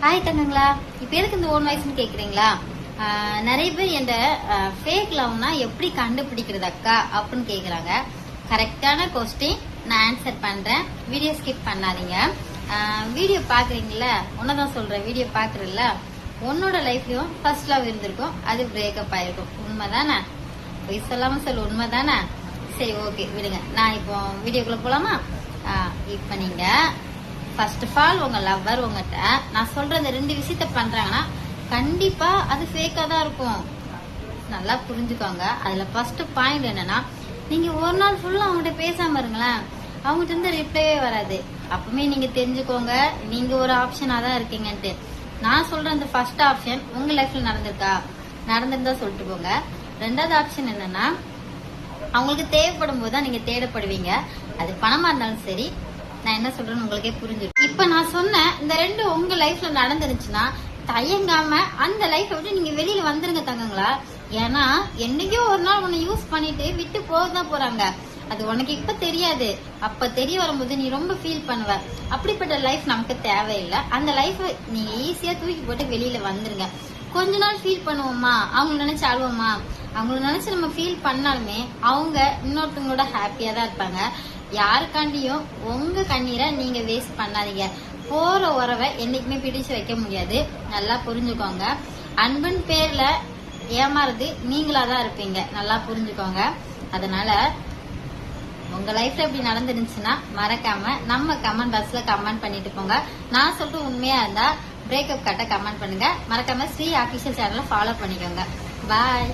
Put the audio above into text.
Hi தங்கங்களா, இப்ப எதுக்கு இந்த ஓன் வாய்ஸ்னு கேக்குறீங்களா? நிறைய பேர் என் ஃபேக் லவ்னா எப்படி கண்டுபிடிக்கிறது அக்கா அப்படின்னு கேக்குறாங்க. கரெக்டான கொஸ்டின் நான் ஆன்சர் பண்றேன். வீடியோ ஸ்கிப் பண்ணாதீங்க. வீடியோ பாக்குறீங்களா, உன்னதான் சொல்றேன். வீடியோ பாக்குறீங்களா, உன்னோட லைஃப்லயும் ஃபர்ஸ்ட் லவ் இருந்திருக்கும், அது பிரேக்கப் ஆயிருக்கும். உண்மைதானே? பொய் சொல்லாம சொல்லு, உண்மைதானே? சரி, ஓகே, விடுங்க. நான் இப்போ வீடியோக்குள்ள போலாமா? இப்ப நீங்க ஃபர்ஸ்ட் ஆஃப் ஆல் உங்க லவ்வர் உங்ககிட்ட நான் சொல்ற இந்த 2 விஷயத்த பண்றாங்கன்னா கண்டிப்பா அது ஃபேக்கா தான் இருக்கும். நல்லா புரிஞ்சுக்கோங்க. அதுல ஃபர்ஸ்ட் பாயிண்ட் என்னன்னா, நீங்க ஒரு நாள் ஃபுல்லா அவங்ககிட்ட பேசாம இருங்களேன், அவங்ககிட்ட இருந்து ரிப்ளைவே வராது. அப்பவுமே நீங்க தெரிஞ்சுக்கோங்க, நீங்க ஒரு ஆப்ஷனா தான் இருக்கீங்கன்ட்டு. நான் சொல்ற அந்த ஃபர்ஸ்ட் ஆப்ஷன் உங்க லைஃப்ல நடந்திருக்கா? நடந்திருந்தா சொல்லிட்டு போங்க. 2வது ஆப்ஷன் என்னன்னா, அவங்களுக்கு தேவைப்படும் போதுதான் நீங்க தேடப்படுவீங்க. அது பணமா இருந்தாலும் சரி. நான் என்ன சொல்றேன்னு உங்களுக்கே புரிஞ்சிடும். இப்ப நான் சொன்ன இந்த 2 உங்க லைஃப்ல நடந்துருச்சுன்னா தயங்காம அந்த லைஃப் விட்டு நீங்க வெளியில வந்துருங்க தங்கங்களா. ஏன்னா என்னைக்கோ ஒரு நாள் உன்னை யூஸ் பண்ணிட்டு விட்டு போகதான் போறாங்க. அது உனக்கு இப்ப தெரியாது, அப்ப தெரிய வரும்போது நீ ரொம்ப ஃபீல் பண்ணுவ. அப்படிப்பட்ட லைஃப் நமக்கு தேவையில்லை. அந்த லைஃப் நீங்க ஈஸியா தூக்கி போட்டு வெளியில வந்துருங்க. கொஞ்ச நாள் ஃபீல் பண்ணுவோமா, அவங்களை நினைச்சு அழுவோமா, அவங்களை நினைச்சு நம்ம ஃபீல் பண்ணாலுமே அவங்க இன்னொருத்தவங்களோட ஹாப்பியா தான் இருப்பாங்க. யாருக்காண்டியும் உங்க கண்ணீரை நீங்க வேஸ்ட் பண்ணாதீங்க. போற உறவை என்னைக்குமே பிடிச்சு வைக்க முடியாது. நல்லா புரிஞ்சுக்கோங்க. அன்பின் பேர்ல ஏமாறுது நீங்களாதான் இருப்பீங்க. நல்லா புரிஞ்சுக்கோங்க. அதனால உங்க லைஃப்ல இப்படி நடந்துருந்துச்சுன்னா மறக்காம நம்ம கமெண்ட் பாக்ஸ்ல கமெண்ட் பண்ணிட்டு போங்க. நான் சொல்லிட்டு உண்மையா இருந்தா பிரேக்கப் கட்ட கமெண்ட் பண்ணுங்க. மறக்காம ஸ்ரீ ஆஃபீஷியல் சேனலை ஃபாலோ பண்ணிக்கோங்க. பாய்.